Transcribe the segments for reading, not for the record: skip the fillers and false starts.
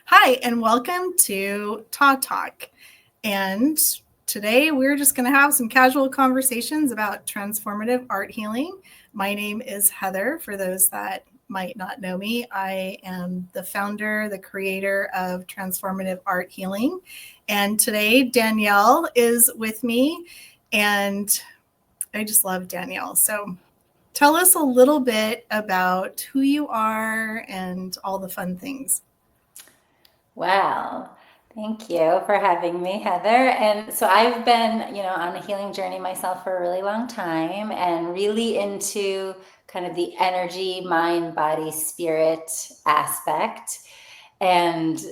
Hi, and welcome to TAH Talk. And today we're just going to have some casual conversations about transformative art healing. My name is Heather. For those that might not know me, I am the founder, the creator of Transformative Art Healing. And today Danielle is with me, and I just love Danielle. So tell us a little bit about who you are and all the fun things. Wow. Thank you for having me, Heather. And so I've been, on a healing journey myself for a really long time and really into kind of the energy, mind, body, spirit aspect. And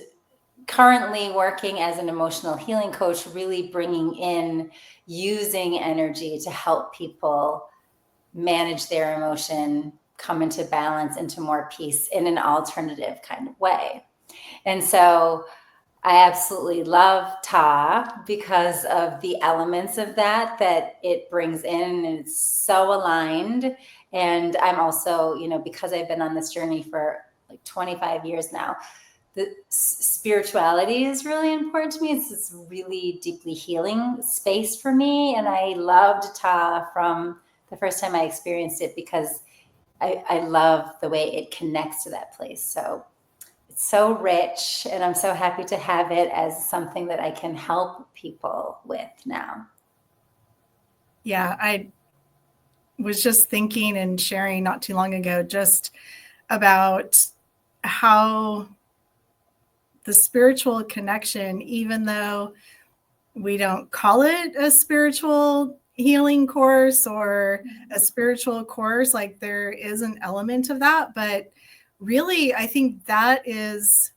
currently working as an emotional healing coach, really bringing in using energy to help people manage their emotion, come into balance, into more peace in an alternative kind of way. And so I absolutely love TAH because of the elements of that it brings in, and it's so aligned. And I'm also, because I've been on this journey for like 25 years now, the spirituality is really important to me. It's this really deeply healing space for me. And I loved TAH from the first time I experienced it because I love the way it connects to that place. So it's so rich, and I'm so happy to have it as something that I can help people with now. Yeah, I was just thinking and sharing not too long ago just about how the spiritual connection, even though we don't call it a spiritual healing course or a spiritual course, like there is an element of that. But really, I think that is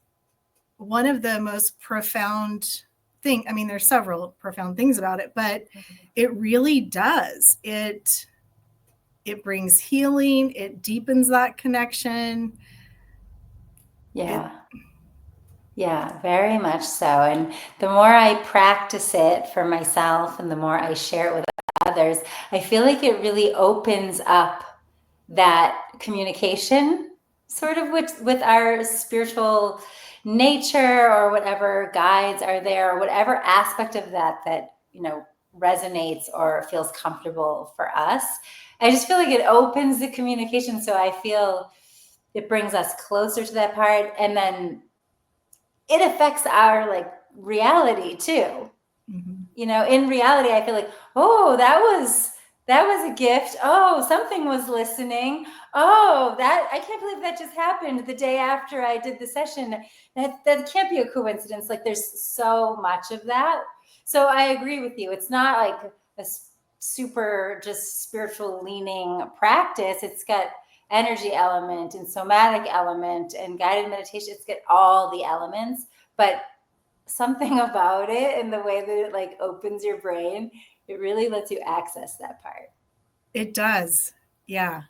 one of the most profound thing. I mean, there's several profound things about it, but it really does. It brings healing. It deepens that connection. Yeah. Yeah, very much so. And the more I practice it for myself and the more I share it with others, I feel like it really opens up that communication sort of with our spiritual nature or whatever guides are there or whatever aspect of that resonates or feels comfortable for us. I just feel like it opens the communication, so I feel it brings us closer to that part, and then it affects our reality too. Mm-hmm. In reality, I feel like, oh, that was a gift. Oh, something was listening. Oh, that I can't believe that just happened the day after I did the session. That can't be a coincidence. Like there's so much of that. So I agree with you. It's not like a super just spiritual leaning practice. It's got energy element and somatic element and guided meditation. It's got all the elements, but something about it and the way that it opens your brain, it really lets you access that part. It does. Yeah.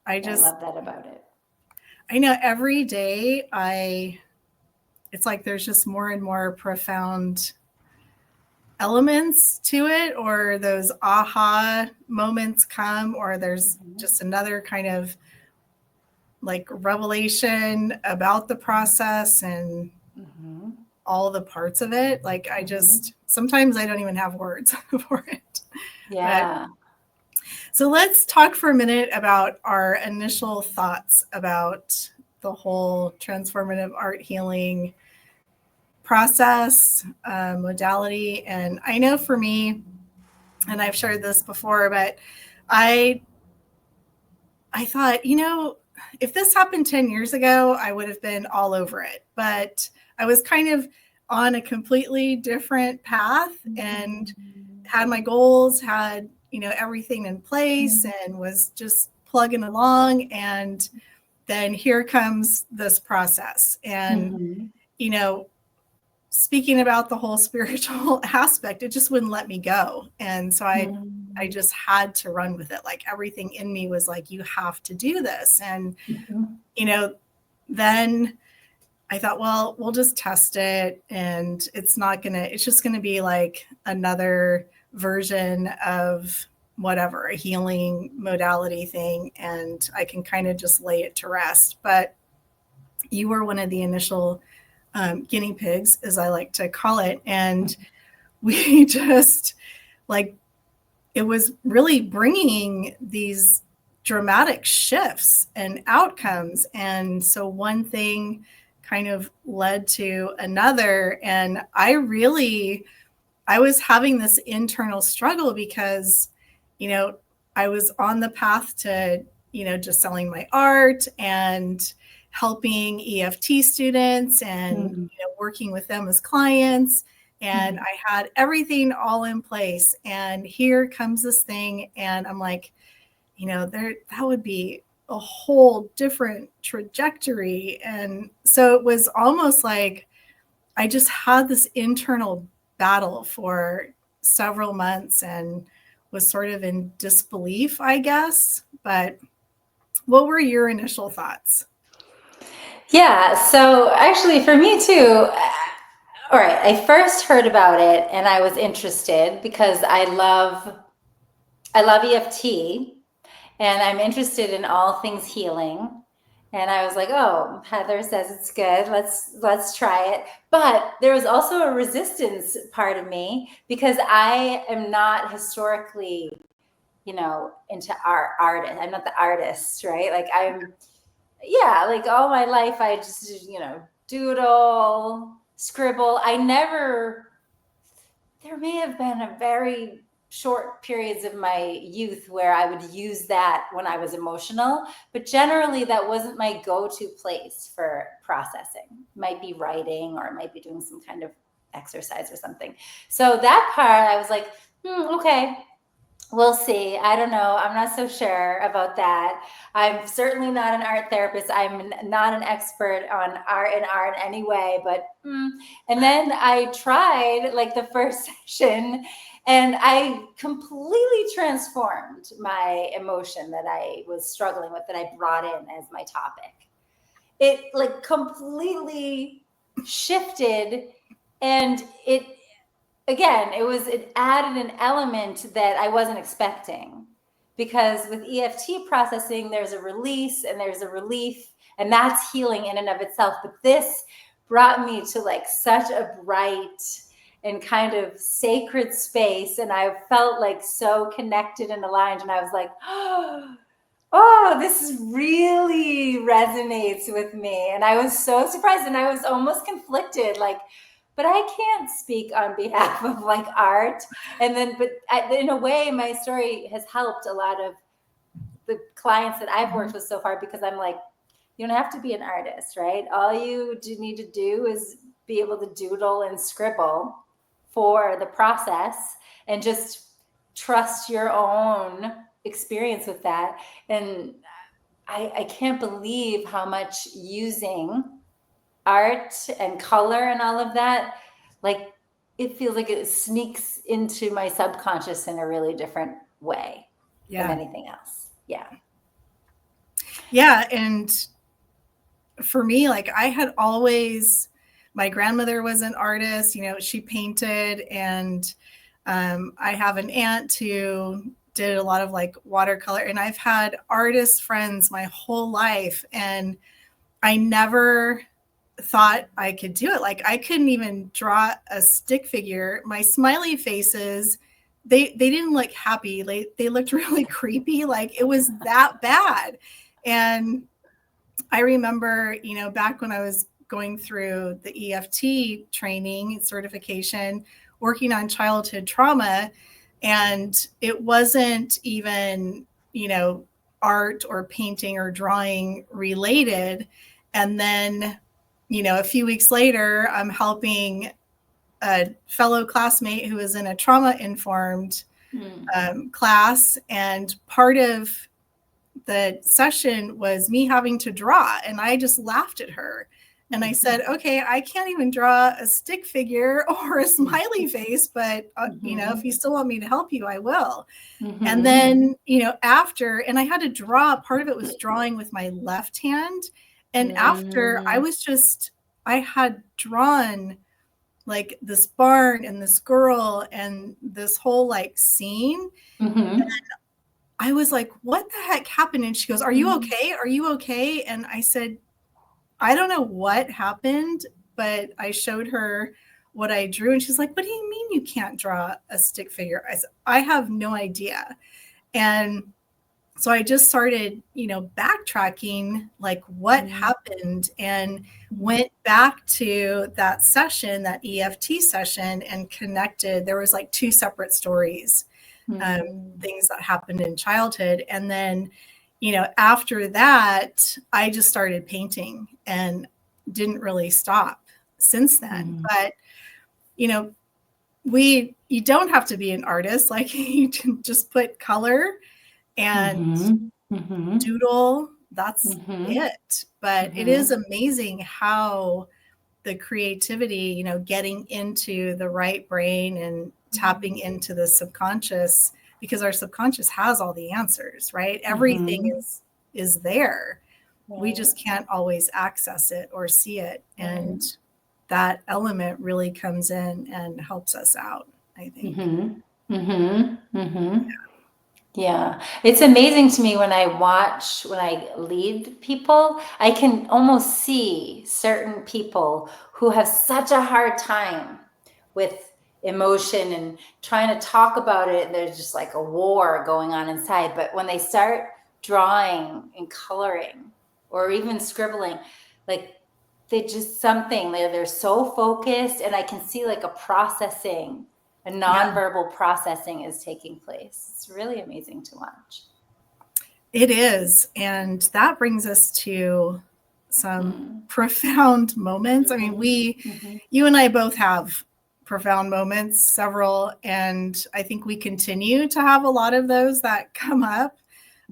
I Yeah, I just, love that about it. I know every day it's like there's just more and more profound elements to it, or those aha moments come, or there's just another kind of like revelation about the process and Mm-hmm. all the parts of it. Like I just, sometimes I don't even have words for it. But Yeah. so let's talk for a minute about our initial thoughts about the whole transformative art healing process, modality. And I know for me, and I've shared this before, but I I thought, if this happened 10 years ago, I would have been all over it. But I was kind of on a completely different path and had my goals, had, everything in place and was just plugging along. And then here comes this process. And, Mm-hmm. you know, speaking about the whole spiritual aspect, it just wouldn't let me go. And so I just had to run with it. Like everything in me was like, you have to do this. And, Mm-hmm. then I thought, well, we'll just test it. And it's just going to be like another version of whatever, a healing modality thing. And I can kind of just lay it to rest. But you were one of the initial guinea pigs, as I like to call it. And we just like, it was really bringing these dramatic shifts and outcomes. And so one thing kind of led to another. And I was having this internal struggle because, I was on the path to, just selling my art and helping EFT students and, working with them as clients. And I had everything all in place. And here comes this thing. And I'm like, that would be a whole different trajectory. And so it was almost like I just had this internal battle for several months and was sort of in disbelief, I guess. But what were your initial thoughts? Yeah, so actually for me too, all right, I first heard about it and I was interested because I love EFT and I'm interested in all things healing. And I was like, oh, Heather says it's good. Let's try it. But there was also a resistance part of me because I am not historically, into art. I'm not the artist, right? Like like all my life I just, doodle, scribble. There may have been a very short periods of my youth where I would use that when I was emotional, but generally that wasn't my go-to place for processing. It might be writing or it might be doing some kind of exercise or something. So that part I was like, okay, we'll see. I don't know. I'm not so sure about that. I'm certainly not an art therapist. I'm not an expert on art in any way, but and then I tried like the first session and I completely transformed my emotion that I was struggling with, that I brought in as my topic. It like completely shifted, and it added an element that I wasn't expecting, because with EFT processing, there's a release and there's a relief, and that's healing in and of itself. But this brought me to like such a bright and kind of sacred space. And I felt like so connected and aligned. And I was like, oh, this really resonates with me. And I was so surprised, and I was almost conflicted, like, but I can't speak on behalf of like art. And then, but in a way, my story has helped a lot of the clients that I've worked with so far, because I'm like, you don't have to be an artist, right? All you need to do is be able to doodle and scribble for the process and just trust your own experience with that. And I can't believe how much using art and color and all of that, like it feels like it sneaks into my subconscious in a really different way than anything else. Yeah. And for me, like I had always, my grandmother was an artist, she painted, and I have an aunt who did a lot of like watercolor, and I've had artist friends my whole life, and I never thought I could do it. Like I couldn't even draw a stick figure. My smiley faces, they didn't look happy. They looked really creepy. Like it was that bad. And I remember, back when I was going through the EFT training certification, working on childhood trauma, and it wasn't even, art or painting or drawing related. And then, a few weeks later, I'm helping a fellow classmate who was in a trauma-informed class, and part of the session was me having to draw, and I just laughed at her. And I said, okay, I can't even draw a stick figure or a smiley face, but, if you still want me to help you, I will. And then, after, and I had to draw, part of it was drawing with my left hand. And after I had drawn like this barn and this girl and this whole like scene. And I was like, what the heck happened? And she goes, are you okay? Are you okay? And I said, I don't know what happened, but I showed her what I drew, and she's like, what do you mean you can't draw a stick figure? I said, I have no idea. And so I just started, backtracking, like what happened, and went back to that session, that EFT session, and connected. There was like two separate stories, things that happened in childhood. And then, after that, I just started painting and didn't really stop since then. But, you don't have to be an artist. Like, you can just put color and doodle. That's it. But it is amazing how the creativity, getting into the right brain and tapping into the subconscious, because our subconscious has all the answers, right? Everything is there. Right. We just can't always access it or see it. Right. And that element really comes in and helps us out, I think. Yeah. It's amazing to me when I lead people, I can almost see certain people who have such a hard time with emotion and trying to talk about it. And there's just like a war going on inside. But when they start drawing and coloring or even scribbling, like they're so focused, and I can see like a processing. A nonverbal processing is taking place. It's really amazing to watch. It is. And that brings us to some profound moments. I mean, you and I both have profound moments, several, and I think we continue to have a lot of those that come up.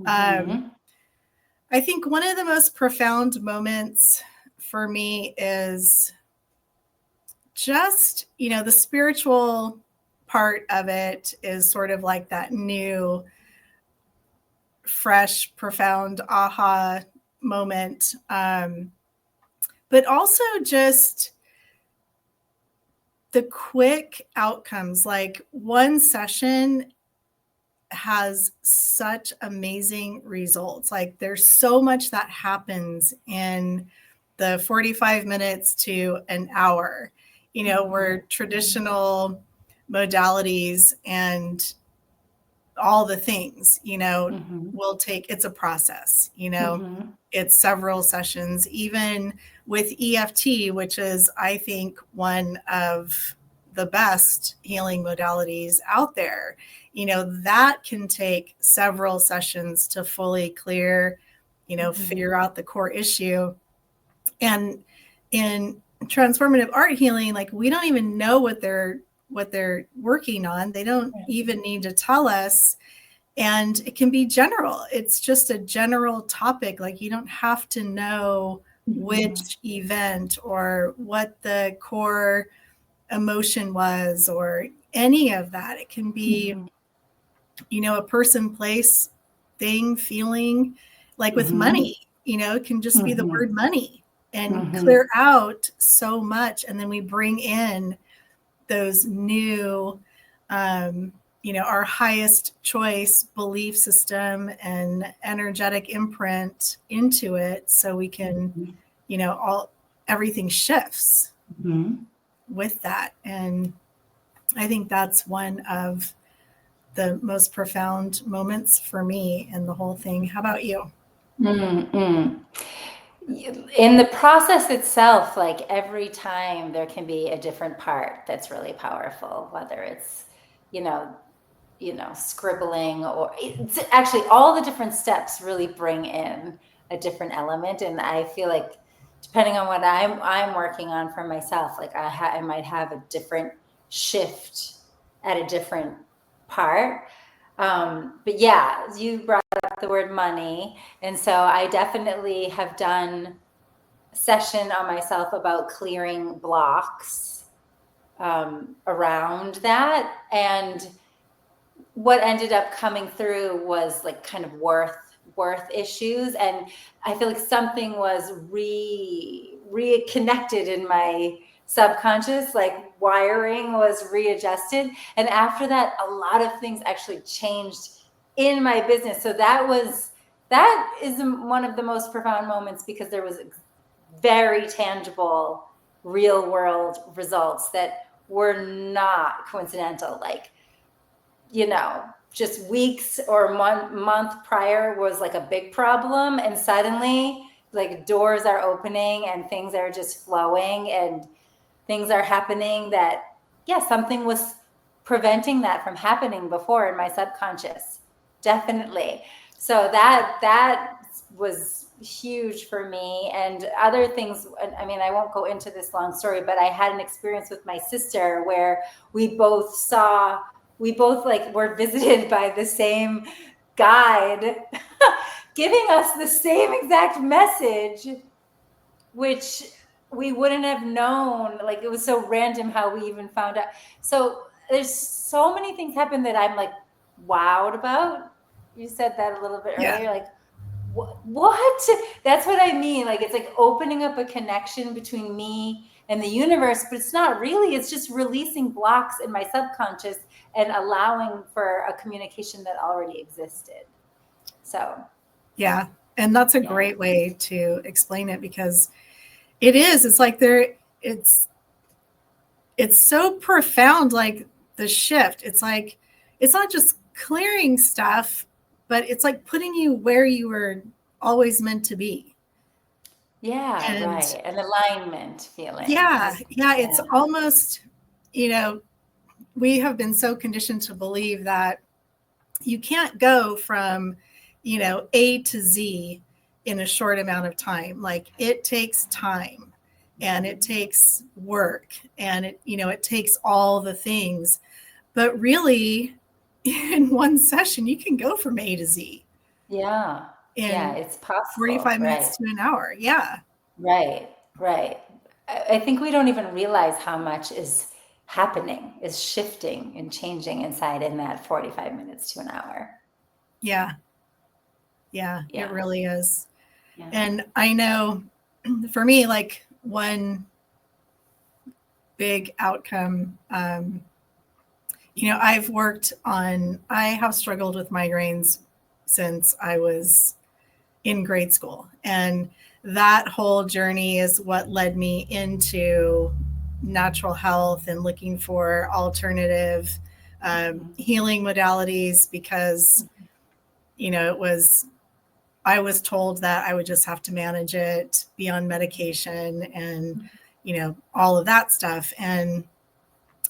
I think one of the most profound moments for me is just, the spiritual part of it is sort of like that new, fresh, profound aha moment. But also just the quick outcomes. Like, one session has such amazing results. Like, there's so much that happens in the 45 minutes to an hour, where traditional modalities and all the things, will take, it's a process, it's several sessions, even with EFT, which is, I think, one of the best healing modalities out there. That can take several sessions to fully clear, figure out the core issue. And in transformative art healing, like, we don't even know what they're working on. They don't even need to tell us. And it can be general. It's just a general topic. Like, you don't have to know which event or what the core emotion was or any of that. It can be, a person, place, thing, feeling. Like with money, it can just be the word money and clear out so much. And then we bring in those new, our highest choice belief system and energetic imprint into it, so we can, everything shifts with that. And I think that's one of the most profound moments for me in the whole thing. How about you? In the process itself, like, every time there can be a different part that's really powerful, whether it's, scribbling, or it's actually all the different steps really bring in a different element. And I feel like, depending on what I'm working on for myself, like I might have a different shift at a different part. But yeah, you brought up the word money. And so I definitely have done a session on myself about clearing blocks around that. And what ended up coming through was like kind of worth issues. And I feel like something was reconnected in my subconscious, like wiring was readjusted. And after that, a lot of things actually changed in my business. So that is one of the most profound moments, because there was very tangible real world results that were not coincidental. Like, you know, just weeks or month prior was like a big problem, and suddenly like doors are opening and things are just flowing and things are happening that, yeah, something was preventing that from happening before in my subconscious. Definitely. So that was huge for me. And other things, I mean, I won't go into this long story, but I had an experience with my sister where we both like were visited by the same guide giving us the same exact message, which we wouldn't have known. Like, it was so random how we even found out. So there's so many things happen that I'm like wowed about. You said that a little bit earlier, like what? That's what I mean. Like, it's like opening up a connection between me and the universe, but it's not really. It's just releasing blocks in my subconscious and allowing for a communication that already existed. So yeah, and that's a great way to explain it, because it's like it's so profound, like the shift. It's like, it's not just clearing stuff, but it's like putting you where you were always meant to be. Yeah, And right. An alignment feeling. yeah, it's almost, we have been so conditioned to believe that you can't go from, A to Z in a short amount of time. Like, it takes time and it takes work and it takes all the things. But really, in one session, you can go from A to Z. Yeah. In It's possible. 45 minutes to an hour. Yeah. Right. I think we don't even realize how much is happening, is shifting and changing inside in that 45 minutes to an hour. Yeah, it really is. Yeah. And I know for me, like, one big outcome, I have struggled with migraines since I was in grade school. And that whole journey is what led me into natural health and looking for alternative healing modalities, because, I was told that I would just have to manage it, be on medication, and, all of that stuff. And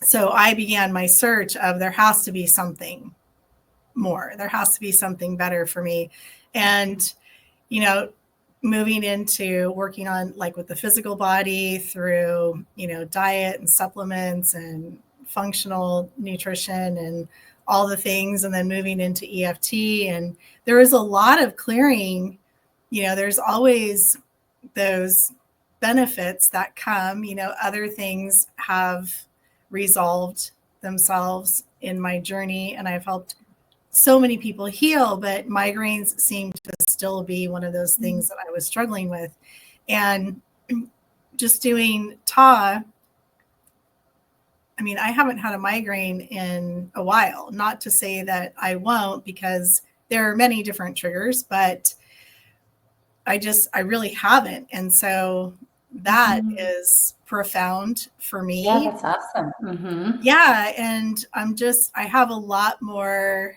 so I began my search of, there has to be something more. There has to be something better for me. And, moving into working on, like, with the physical body through, diet and supplements and functional nutrition and all the things, and then moving into EFT. And there was a lot of clearing. There's always those benefits that come. Other things have resolved themselves in my journey, and I've helped so many people heal, but migraines seem to still be one of those things that I was struggling with. And just doing TAH, I mean, I haven't had a migraine in a while. Not to say that I won't, because there are many different triggers, but I really haven't. And so that is profound for me. Yeah, that's awesome. Mm-hmm. Yeah. And I have a lot more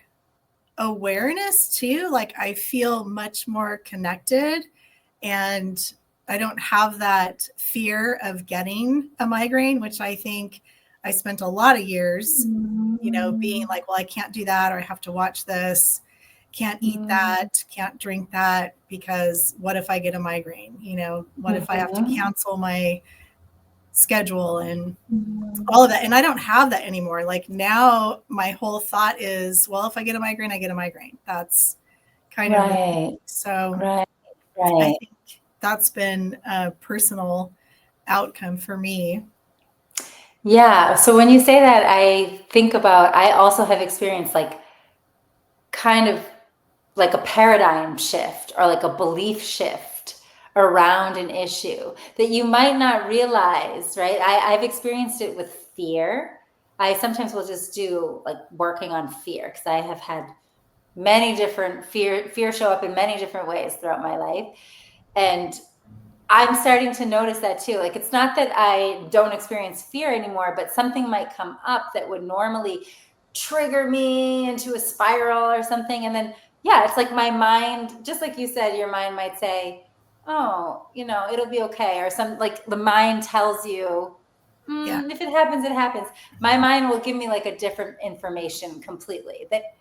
awareness too. Like, I feel much more connected, and I don't have that fear of getting a migraine, which I think I spent a lot of years, being like, well, I can't do that, or I have to watch this, can't eat that, can't drink that, because what if I get a migraine? What if I have to cancel my schedule and all of that? And I don't have that anymore. Like, now my whole thought is, well, if I get a migraine, I get a migraine. That's kind of the thing. So I think that's been a personal outcome for me. Yeah. So when you say that, I think about, I also have experienced like kind of like a paradigm shift or like a belief shift around an issue that you might not realize, right? I've experienced it with fear. I sometimes will just do like working on fear, because I have had many different fear show up in many different ways throughout my life. And I'm starting to notice that too. Like, it's not that I don't experience fear anymore, but something might come up that would normally trigger me into a spiral or something. And then, yeah, it's like my mind, just like you said, your mind might say, oh, it'll be okay. Or like the mind tells you, Yeah. if it happens, it happens. My mind will give me like a different information completely. That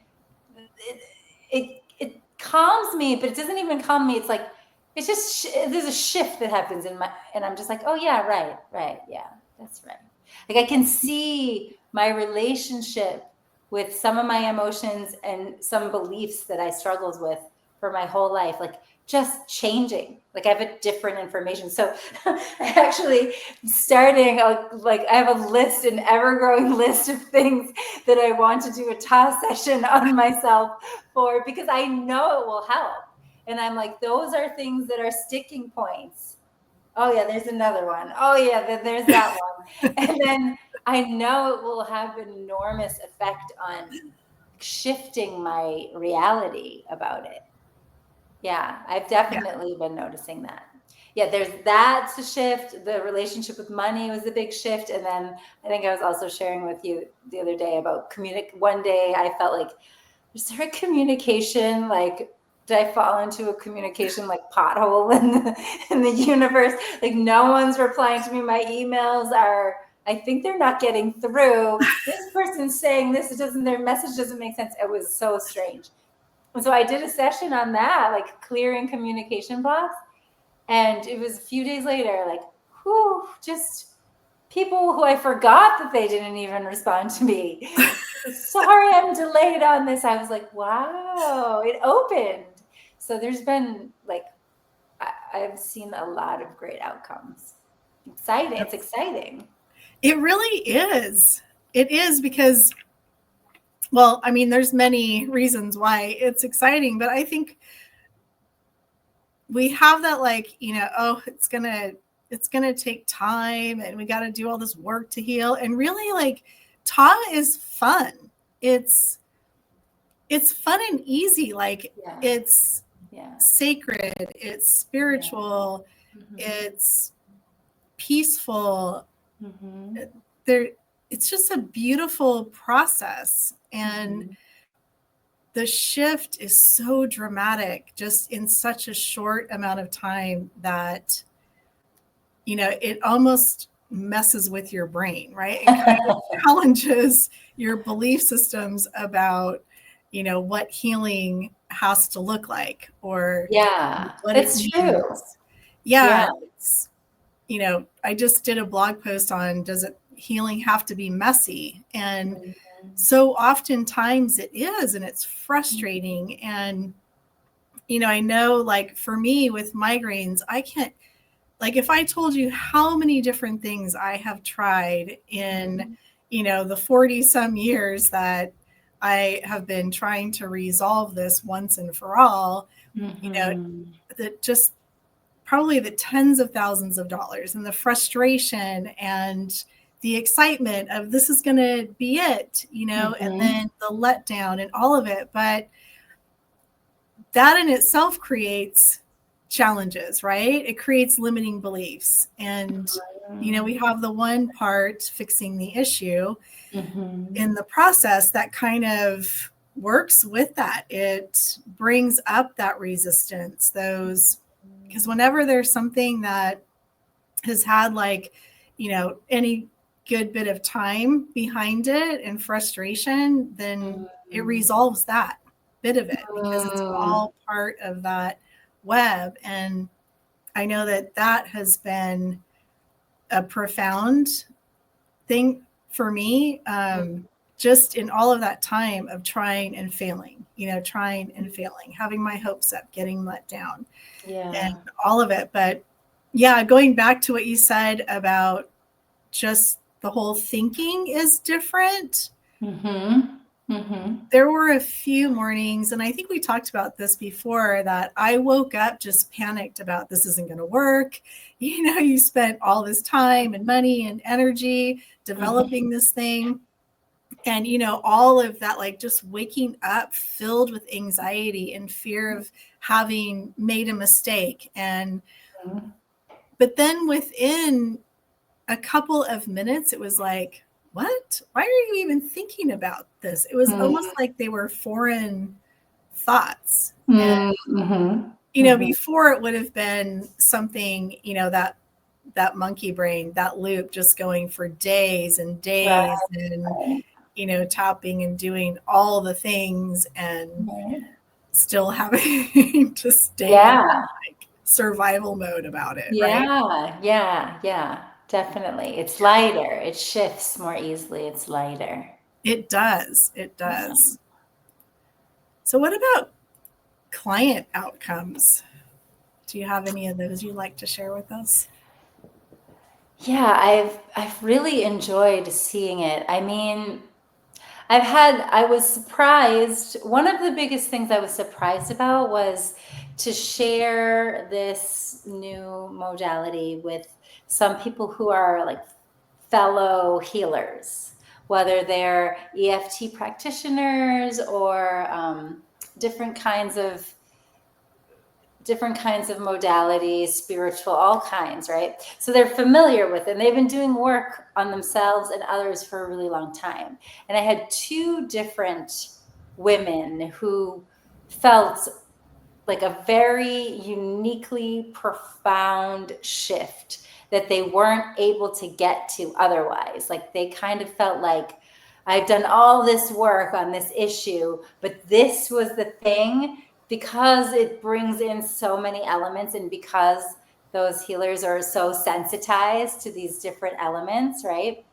it calms me, but it doesn't even calm me. It's like, it's just there's a shift that happens and I'm just like, oh yeah, right, yeah, that's right. Like, I can see my relationship with some of my emotions and some beliefs that I struggled with for my whole life, like, just changing. Like, I have a different information. So I actually starting like, I have a list, an ever-growing list of things that I want to do a TAH session on myself for, because I know it will help. And I'm like, those are things that are sticking points. Oh yeah, there's another one. Oh yeah, then there's that one. And then I know it will have an enormous effect on shifting my reality about it. Yeah, I've Yeah. definitely been noticing that. Yeah, that's a shift. The relationship with money was a big shift. And then I think I was also sharing with you the other day about one day I felt like, is there a communication, like, did I fall into a communication like pothole in the universe? Like, no one's replying to me. My emails are, I think they're not getting through. This person's saying this, their message doesn't make sense. It was so strange. And so I did a session on that, like clearing communication blocks. And it was a few days later, like, whew, just people who I forgot that they didn't even respond to me. Sorry, I'm delayed on this. I was like, wow, it opened. So there's been like, I've seen a lot of great outcomes. Exciting. It's exciting. It really is. It is because, well, I mean, there's many reasons why it's exciting, but I think we have that, like, oh, it's gonna take time and we got to do all this work to heal. And really, like, TAH is fun. It's fun and easy. Like, Yeah. it's Yeah. sacred, it's spiritual, it's peaceful. It's just a beautiful process. And the shift is so dramatic just in such a short amount of time that, it almost messes with your brain, right? It kind of challenges your belief systems about, what healing has to look like, or what it That's means. true. Yeah. It's, I just did a blog post on, does healing have to be messy? And so oftentimes it is, and it's frustrating. And, I know, like, for me with migraines, I can't, like, if I told you how many different things I have tried in, the 40 some years that I have been trying to resolve this once and for all, that just probably the tens of thousands of dollars, and the frustration and the excitement of this is going to be it, and then the letdown and all of it. But that in itself creates challenges, right? It creates limiting beliefs. And, we have the one part, fixing the issue, in the process that kind of works with that. It brings up that resistance, because whenever there's something that has had, like, any good bit of time behind it and frustration, then it resolves that bit of it, because it's all part of that web. And I know that has been a profound thing for me, just in all of that time of trying and failing, having my hopes up, getting let down, and all of it. But yeah, going back to what you said about just the whole thinking is different. There were a few mornings, and I think we talked about this before, that I woke up just panicked about, this isn't going to work. You spent all this time and money and energy developing this thing. And, all of that, like, just waking up filled with anxiety and fear of having made a mistake. And But then within a couple of minutes, it was like, what? Why are you even thinking about this? It was almost like they were foreign thoughts. And, before it would have been something, that monkey brain, that loop just going for days and days and, tapping and doing all the things and still having to stay in like survival mode about it. Right. Yeah, definitely. It's lighter. It shifts more easily. It's lighter. It does. It does. So what about client outcomes? Do you have any of those you'd like to share with us? Yeah, I've really enjoyed seeing it. I mean, I was surprised. One of the biggest things I was surprised about was to share this new modality with some people who are like fellow healers, whether they're EFT practitioners or different kinds of modalities, spiritual, all kinds, right? So they're familiar with it. And they've been doing work on themselves and others for a really long time. And I had two different women who felt like a very uniquely profound shift that they weren't able to get to otherwise. Like they kind of felt like, I've done all this work on this issue, but this was the thing, because it brings in so many elements and because those healers are so sensitized to these different elements, right?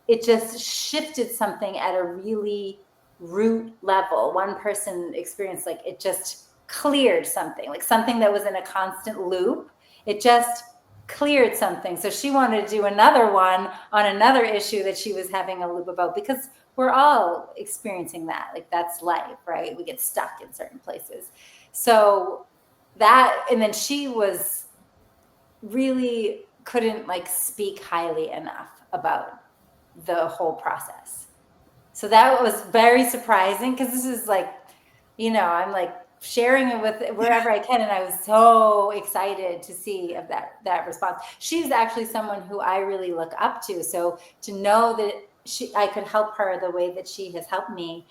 It just shifted something at a really root level. One person experienced like it just cleared something, like something that was in a constant loop. It just cleared something. So she wanted to do another one on another issue that she was having a loop about, because we're all experiencing that. Like that's life, right? We get stuck in certain places. So that, and then she was really couldn't like speak highly enough about the whole process. So that was very surprising, because this is like, I'm like sharing it with wherever I can. And I was so excited to see of that response. She's actually someone who I really look up to. So to know that I could help her the way that she has helped me,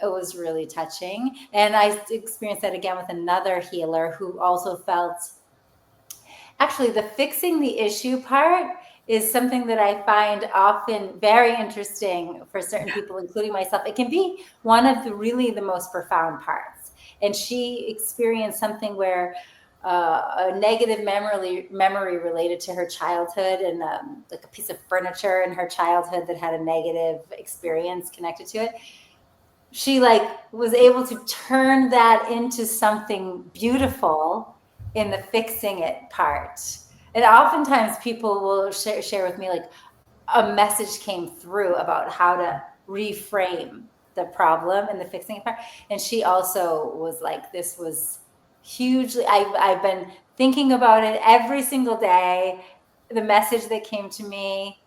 it was really touching. And I experienced that again with another healer who also felt, actually, the fixing the issue part is something that I find often very interesting for certain people, including myself. It can be one of the most profound parts. And she experienced something where a negative memory related to her childhood, and like a piece of furniture in her childhood that had a negative experience connected to it. She like was able to turn that into something beautiful in the fixing it part. And oftentimes people will share with me like a message came through about how to reframe the problem and the fixing it part. And she also was like, this was hugely, I've been thinking about it every single day. The message that came to me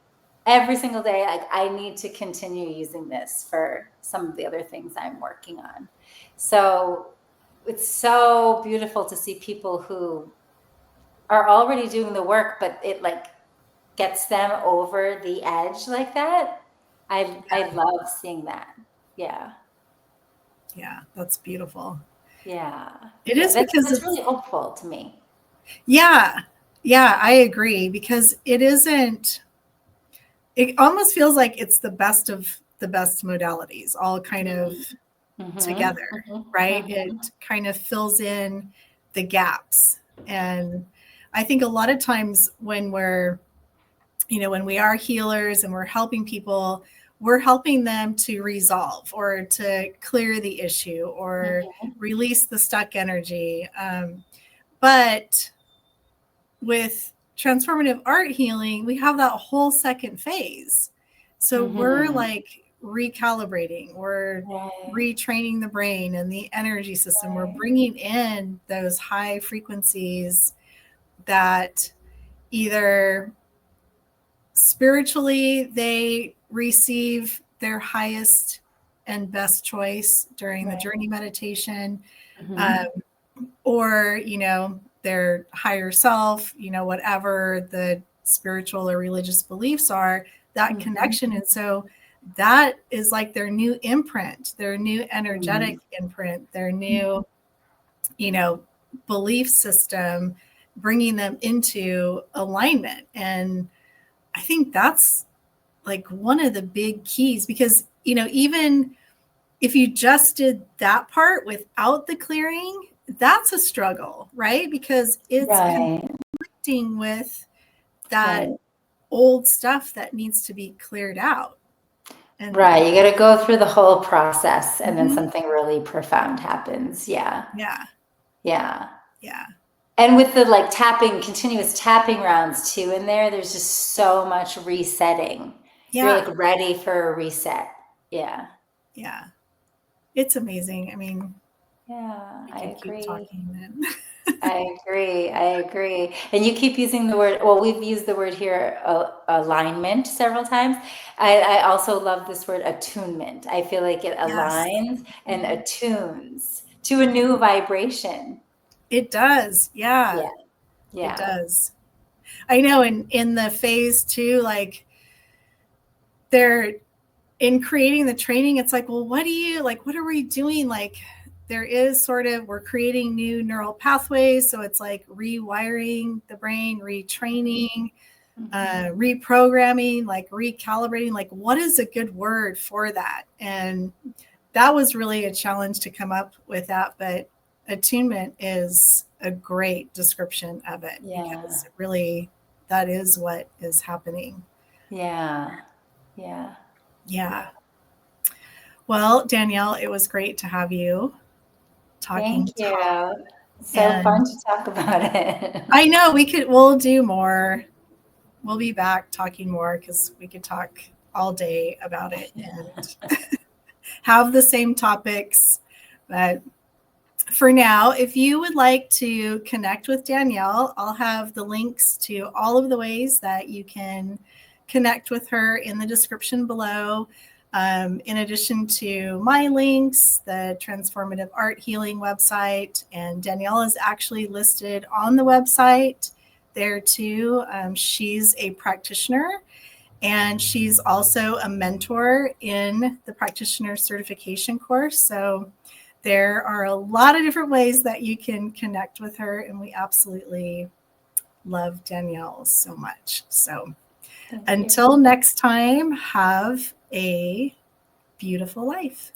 every single day, like I need to continue using this for some of the other things I'm working on. So it's so beautiful to see people who are already doing the work, but it like gets them over the edge like that. I love seeing that. Yeah. Yeah, that's beautiful. Yeah. It is, because that's it's really hopeful to me. Yeah. Yeah, I agree, because it almost feels like it's the best of the best modalities all kind of together, right? It kind of fills in the gaps. And I think a lot of times when when we are healers and we're helping people, we're helping them to resolve or to clear the issue or release the stuck energy. But with transformative art healing, we have that whole second phase. So we're like recalibrating, we're retraining the brain and the energy system. We're bringing in those high frequencies that either spiritually they receive their highest and best choice during the journey meditation, or their higher self, whatever the spiritual or religious beliefs are, that connection. And so that is like their new imprint, their new energetic imprint, their new, belief system, bringing them into alignment. And I think that's like one of the big keys, because, even if you just did that part without the clearing, that's a struggle, right? Because it's conflicting with that old stuff that needs to be cleared out. And you got to go through the whole process, and then something really profound happens. Yeah. And with the like continuous tapping rounds too in there, there's just so much resetting. You're like ready for a reset. Yeah. It's amazing. I mean, I agree. Keep talking then. I agree. And you keep using the word, well, we've used the word here, alignment, several times. I also love this word attunement. I feel like it aligns and attunes to a new vibration. It does. Yeah. It does. I know in the phase 2, like they're in creating the training, it's like, well, what are we doing? Like there is we're creating new neural pathways. So it's like rewiring the brain, retraining, reprogramming, like recalibrating, like what is a good word for that? And that was really a challenge to come up with that. But attunement is a great description of it, because really that is what is happening. Yeah. Well, Danielle, it was great to have you talking. Thank you. So fun to talk about it. I know we'll do more. We'll be back talking more, because we could talk all day about it and have the same topics. But for now, if you would like to connect with Danielle, I'll have the links to all of the ways that you can connect with her in the description below. In addition to my links, the Transformative Art Healing website, and Danielle is actually listed on the website there too. She's a practitioner, and she's also a mentor in the Practitioner certification course. So there are a lot of different ways that you can connect with her, and we absolutely love Danielle so much. So until next time, have a beautiful life.